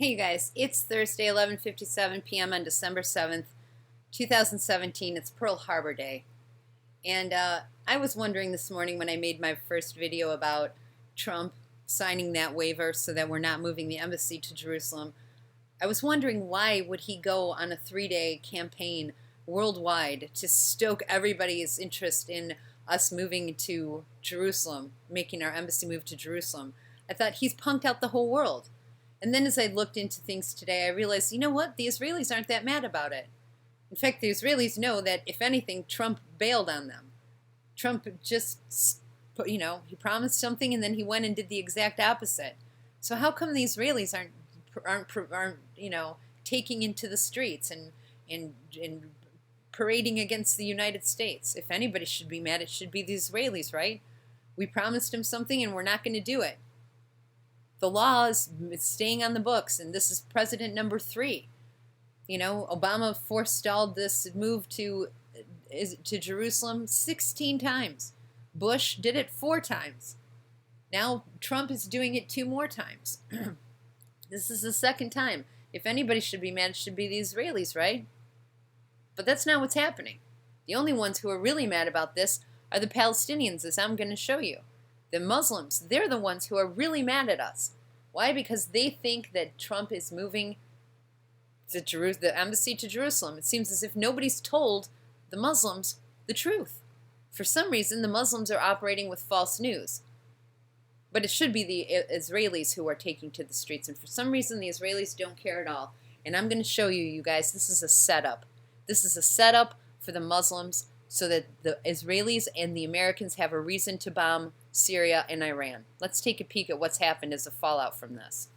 Hey you guys, it's Thursday, 11:57 p.m. on December 7th, 2017. It's Pearl Harbor Day. And I was wondering this morning when I made my first video about Trump signing that waiver so that we're not moving the embassy to Jerusalem. I was wondering why would he go on a 3-day campaign worldwide to stoke everybody's interest in us moving to Jerusalem, making our embassy move to Jerusalem. I thought he's punked out the whole world. And then as I looked into things today, I realized, you know what? The Israelis aren't that mad about it. In fact, the Israelis know that, if anything, Trump bailed on them. Trump just, he promised something and then he went and did the exact opposite. So how come the Israelis aren't taking into the streets and parading against the United States? If anybody should be mad, it should be the Israelis, right? We promised him something and we're not going to do it. The law is staying on the books, and this is president number 3. Obama forestalled this move to Jerusalem 16 times. Bush did it 4 times. Now Trump is doing it 2 more times. This is the 2nd time. If anybody should be mad, it should be the Israelis, right? But that's not what's happening. The only ones who are really mad about this are the Palestinians, as I'm going to show you. The Muslims, they're the ones who are really mad at us. Why? Because they think that Trump is moving the embassy to Jerusalem. It seems as if nobody's told the Muslims the truth. For some reason, the Muslims are operating with false news. But it should be the Israelis who are taking to the streets. And for some reason, the Israelis don't care at all. And I'm going to show you, you guys, this is a setup. This is a setup for the Muslims so that the Israelis and the Americans have a reason to bomb Syria and Iran. Let's take a peek at what's happened as a fallout from this.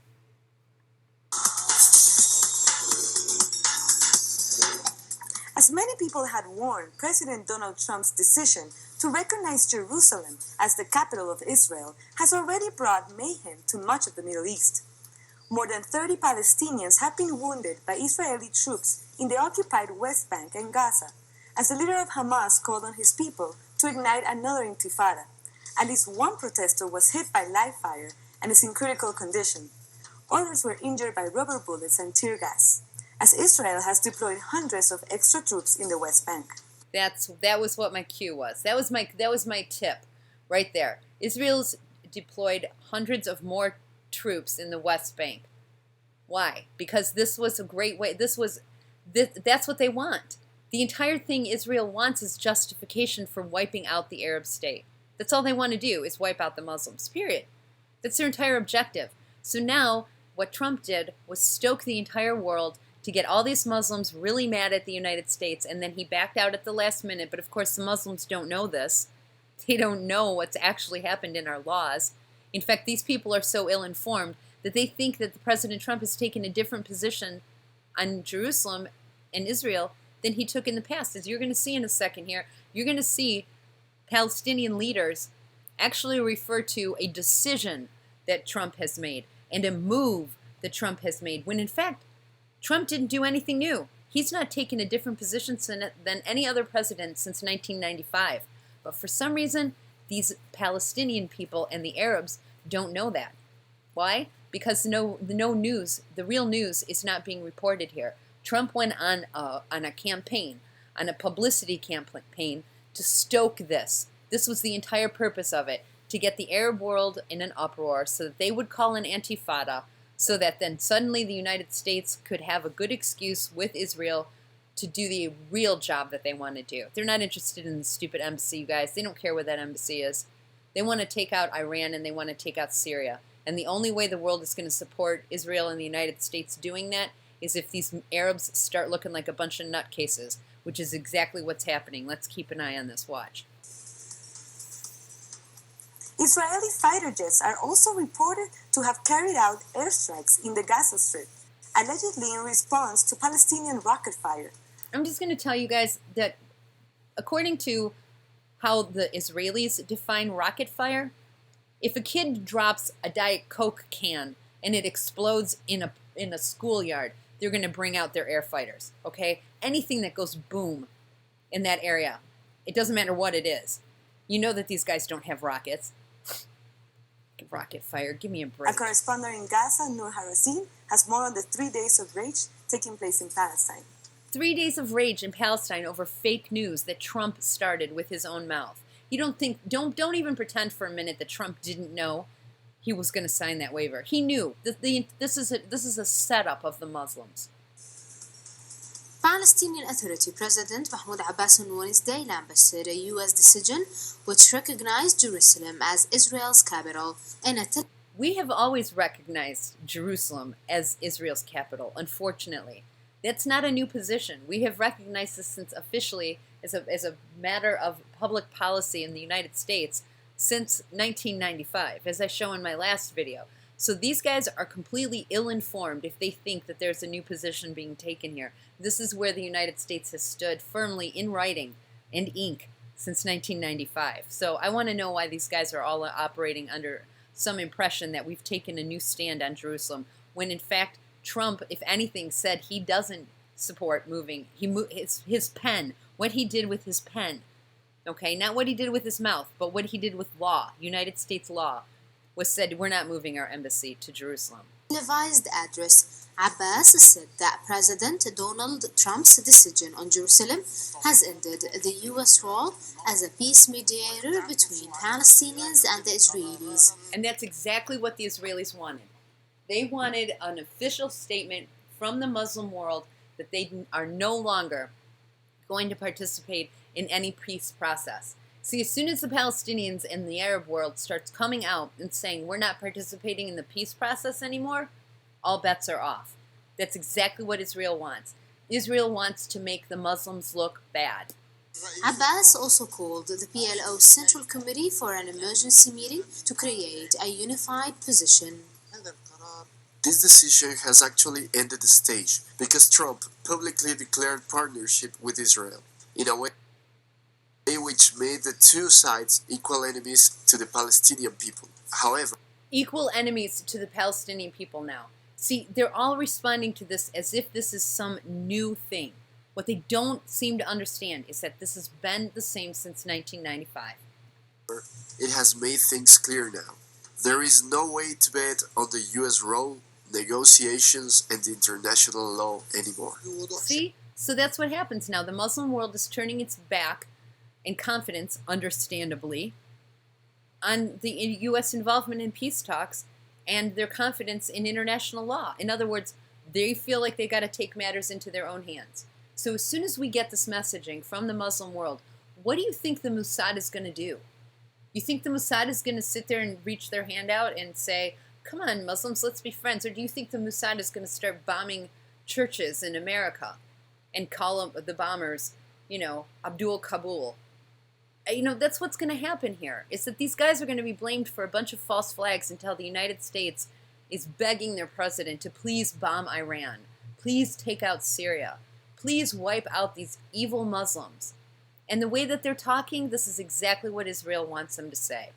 As many people had warned, President Donald Trump's decision to recognize Jerusalem as the capital of Israel has already brought mayhem to much of the Middle East. More than 30 Palestinians have been wounded by Israeli troops in the occupied West Bank and Gaza, as the leader of Hamas called on his people to ignite another intifada. At least one protester was hit by live fire and is in critical condition. Others were injured by rubber bullets and tear gas, as Israel has deployed hundreds of extra troops in the West Bank. That was what my cue was. That was my tip right there. Israel's deployed hundreds of more troops in the West Bank. Why? Because this was a great way. That's what they want. The entire thing Israel wants is justification for wiping out the Arab state. That's all they want to do, is wipe out the Muslims, period. That's their entire objective. So now what Trump did was stoke the entire world to get all these Muslims really mad at the United States, and then he backed out at the last minute. But of course the Muslims don't know this. They don't know what's actually happened in our laws. In fact, these people are so ill-informed that they think that the President Trump has taken a different position on Jerusalem and Israel than he took in the past. As you're going to see in a second here, you're going to see Palestinian leaders actually refer to a decision that Trump has made and a move that Trump has made, when in fact, Trump didn't do anything new. He's not taken a different position than any other president since 1995. But for some reason, these Palestinian people and the Arabs don't know that. Why? Because the real news is not being reported here. Trump went on a campaign, on a publicity campaign, to stoke this. This was the entire purpose of it, to get the Arab world in an uproar so that they would call an intifada, so that then suddenly the United States could have a good excuse with Israel to do the real job that they want to do. They're not interested in the stupid embassy, you guys. They don't care where that embassy is. They want to take out Iran and they want to take out Syria. And the only way the world is going to support Israel and the United States doing that is if these Arabs start looking like a bunch of nutcases, which is exactly what's happening. Let's keep an eye on this. Watch. Israeli fighter jets are also reported to have carried out airstrikes in the Gaza Strip, allegedly in response to Palestinian rocket fire. I'm just going to tell you guys that according to how the Israelis define rocket fire, if a kid drops a Diet Coke can and it explodes in a schoolyard, they're going to bring out their air fighters, okay? Anything that goes boom in that area, it doesn't matter what it is. You know that these guys don't have rockets. Rocket fire, give me a A break. correspondent in Gaza, Noor Harasin, has more on the 3 days of rage taking place in Palestine. 3 days of rage in Palestine over fake news that Trump started with his own mouth. You don't even pretend for a minute that Trump didn't know he was going to sign that waiver. He knew. This is a setup of the Muslims. Palestinian Authority President Mahmoud Abbas on Wednesday lambasted a U.S. decision which recognized Jerusalem as Israel's capital in a We have always recognized Jerusalem as Israel's capital, unfortunately. That's not a new position. We have recognized this since officially as a matter of public policy in the United States since 1995, as I show in my last video. So these guys are completely ill-informed if they think that there's a new position being taken here. This is where the United States has stood firmly in writing and ink since 1995. So I want to know why these guys are all operating under some impression that we've taken a new stand on Jerusalem, when in fact Trump, if anything, said he doesn't support moving. His pen, what he did with his pen, okay, not what he did with his mouth, but what he did with law, United States law, was said we're not moving our embassy to Jerusalem. televised address, Abbas said that President Donald Trump's decision on Jerusalem has ended the U.S. role as a peace mediator between Palestinians and the Israelis. And that's exactly what the Israelis wanted. They wanted an official statement from the Muslim world that they are no longer going to participate in any peace process. See, as soon as the Palestinians and the Arab world starts coming out and saying we're not participating in the peace process anymore, all bets are off. That's exactly what Israel wants. Israel wants to make the Muslims look bad. Abbas also called the PLO Central Committee for an emergency meeting to create a unified position. This decision has actually ended the stage because Trump publicly declared partnership with Israel in a way which made the two sides equal enemies to the Palestinian people. However, Equal enemies to the Palestinian people now. See, they're all responding to this as if this is some new thing. What they don't seem to understand is that this has been the same since 1995. it has made things clear now. There is no way to bet on the US role, negotiations, and international law anymore. See? So that's what happens now. The Muslim world is turning its back in confidence, understandably, on the U.S. involvement in peace talks and their confidence in international law. In other words, they feel like they got to take matters into their own hands. So as soon as we get this messaging from the Muslim world, what do you think the Mossad is going to do? You think the Mossad is going to sit there and reach their hand out and say, come on, Muslims, let's be friends? Or do you think the Mossad is going to start bombing churches in America and call them the bombers, Abdul Kabul? That's what's going to happen here, is that these guys are going to be blamed for a bunch of false flags until the United States is begging their president to please bomb Iran, please take out Syria, please wipe out these evil Muslims. And the way that they're talking, this is exactly what Israel wants them to say.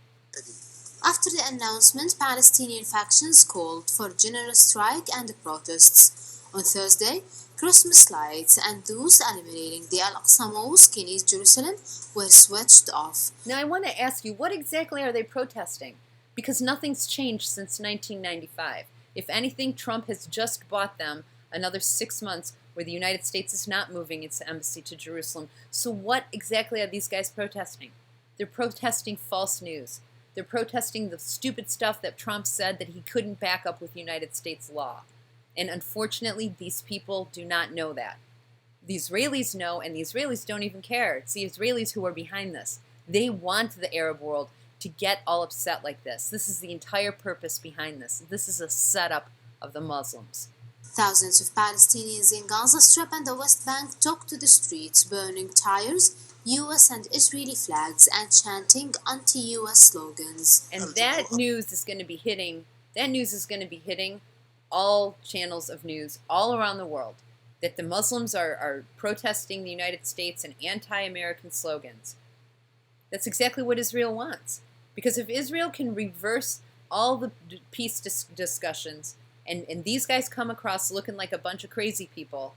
After the announcement, Palestinian factions called for general strike and protests. On Thursday, Christmas lights and those illuminating the Al-Aqsa Mosque in East Jerusalem were switched off. Now I want to ask you, what exactly are they protesting? Because nothing's changed since 1995. If anything, Trump has just bought them another 6 months where the United States is not moving its embassy to Jerusalem. So what exactly are these guys protesting? They're protesting false news. They're protesting the stupid stuff that Trump said that he couldn't back up with United States law. And unfortunately, these people do not know that. The Israelis know, and the Israelis don't even care. It's the Israelis who are behind this. They want the Arab world to get all upset like this. This is the entire purpose behind this. This is a setup of the Muslims. Thousands of Palestinians in Gaza Strip and the West Bank took to the streets, burning tires, U.S. and Israeli flags, and chanting anti-U.S. slogans. And that news is going to be hitting all channels of news all around the world, that the Muslims are protesting the United States and anti-American slogans. That's exactly what Israel wants. Because if Israel can reverse all the peace discussions, and these guys come across looking like a bunch of crazy people,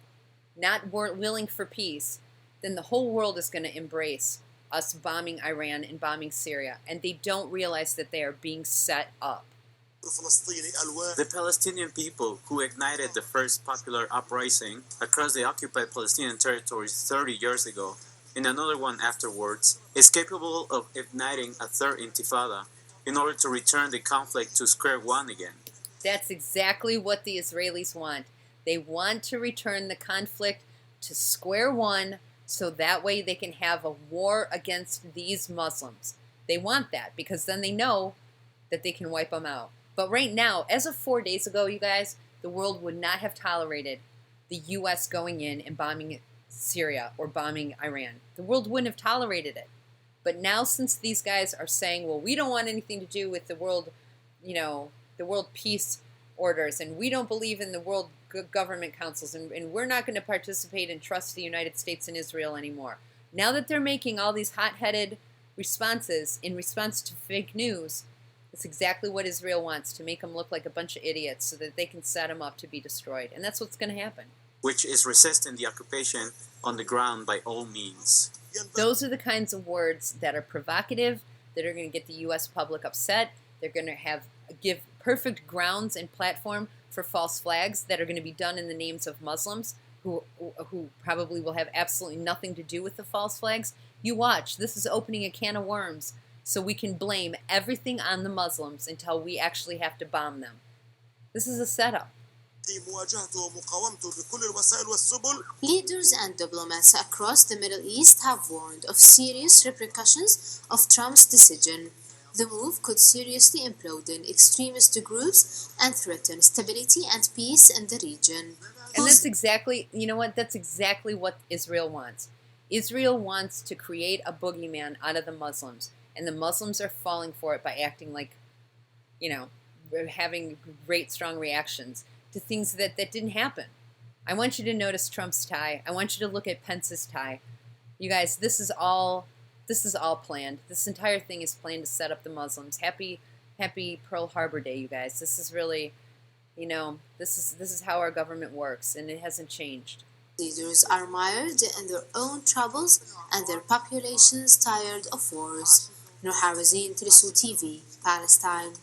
not willing for peace, then the whole world is going to embrace us bombing Iran and bombing Syria, and they don't realize that they are being set up. The Palestinian people, who ignited the first popular uprising across the occupied Palestinian territories 30 years ago, and another one afterwards, is capable of igniting a third intifada in order to return the conflict to square one again. That's exactly what the Israelis want. They want to return the conflict to square one so that way they can have a war against these Muslims. They want that because then they know that they can wipe them out. But right now, as of 4 days ago, you guys, the world would not have tolerated the U.S. going in and bombing Syria or bombing Iran. The world wouldn't have tolerated it. But now, since these guys are saying, well, we don't want anything to do with the world, the world peace orders, and we don't believe in the world government councils, and we're not going to participate and trust the United States and Israel anymore. Now that they're making all these hot-headed responses in response to fake news, it's exactly what Israel wants, to make them look like a bunch of idiots so that they can set them up to be destroyed. And that's what's going to happen. Which is resisting the occupation on the ground by all means. Those are the kinds of words that are provocative, that are going to get the U.S. public upset. They're going to give perfect grounds and platform for false flags that are going to be done in the names of Muslims who probably will have absolutely nothing to do with the false flags. You watch. This is opening a can of worms. So we can blame everything on the Muslims until we actually have to bomb them. This is a setup. Leaders and diplomats across the Middle East have warned of serious repercussions of Trump's decision. The move could seriously implode extremist groups and threaten stability and peace in the region. And that's exactly, that's exactly what Israel wants. Israel wants to create a boogeyman out of the Muslims. And the Muslims are falling for it by acting like, having great, strong reactions to things that didn't happen. I want you to notice Trump's tie. I want you to look at Pence's tie. You guys, this is all planned. This entire thing is planned to set up the Muslims. Happy Pearl Harbor Day, you guys. This is really, this is how our government works, and it hasn't changed. Leaders are mired in their own troubles and their populations tired of wars. Nur Harazin, Trisu TV, Palestine.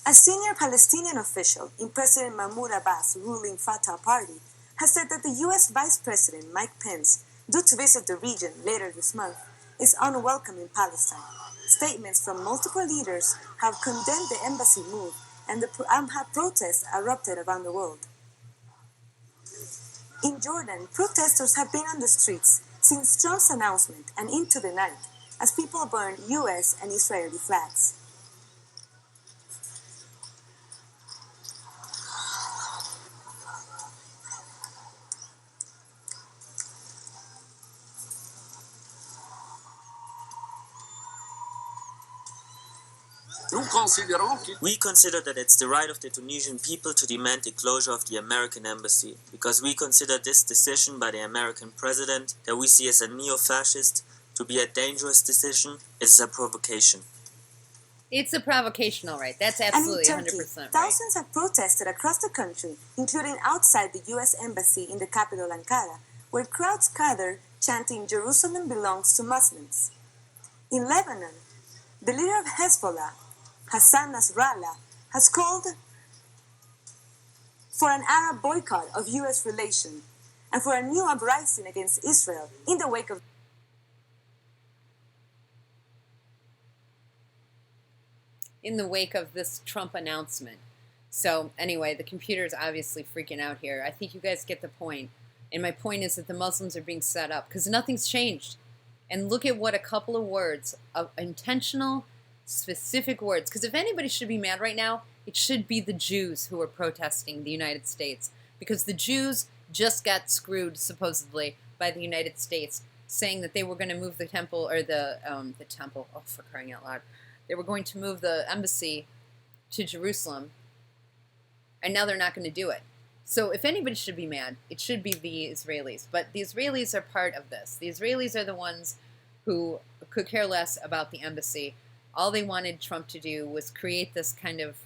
A senior Palestinian official in President Mahmoud Abbas' ruling Fatah party has said that the U.S. Vice President Mike Pence, due to visit the region later this month, is unwelcome in Palestine. Statements from multiple leaders have condemned the embassy move, and the protests erupted around the world. In Jordan, protesters have been on the streets since Trump's announcement and into the night, as people burn U.S. and Israeli flags. We consider that it's the right of the Tunisian people to demand the closure of the American embassy, because we consider this decision by the American president, that we see as a neo-fascist, to be a dangerous decision. It's a provocation. It's a provocation, all right. That's absolutely and in Turkey, 100% right. Thousands have protested across the country, including outside the U.S. Embassy in the capital Ankara, where crowds gather chanting "Jerusalem belongs to Muslims." In Lebanon, the leader of Hezbollah, Hassan Nasrallah, has called for an Arab boycott of U.S. relations and for a new uprising against Israel in the wake of this Trump announcement. So anyway, the computer is obviously freaking out here. I think you guys get the point. And my point is that the Muslims are being set up because nothing's changed. And look at what a couple of words, of intentional, specific words. Because if anybody should be mad right now, it should be the Jews who are protesting the United States. Because the Jews just got screwed, supposedly, by the United States, saying that they were going to move the temple, or the temple, oh, for crying out loud. They were going to move the embassy to Jerusalem, and now they're not going to do it. So if anybody should be mad, it should be the Israelis. But the Israelis are part of this. The Israelis are the ones who could care less about the embassy. All they wanted Trump to do was create this kind of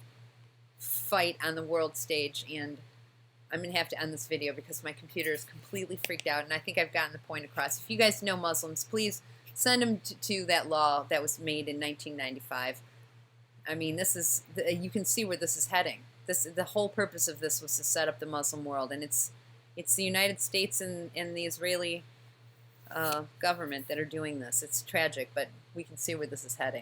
fight on the world stage. And I'm going to have to end this video because my computer is completely freaked out, and I think I've gotten the point across. If you guys know Muslims, please send them to that law that was made in 1995. I mean, this is, you can see where this is heading. The whole purpose of this was to set up the Muslim world, and it's the United States and the Israeli government that are doing this. It's tragic, but we can see where this is heading.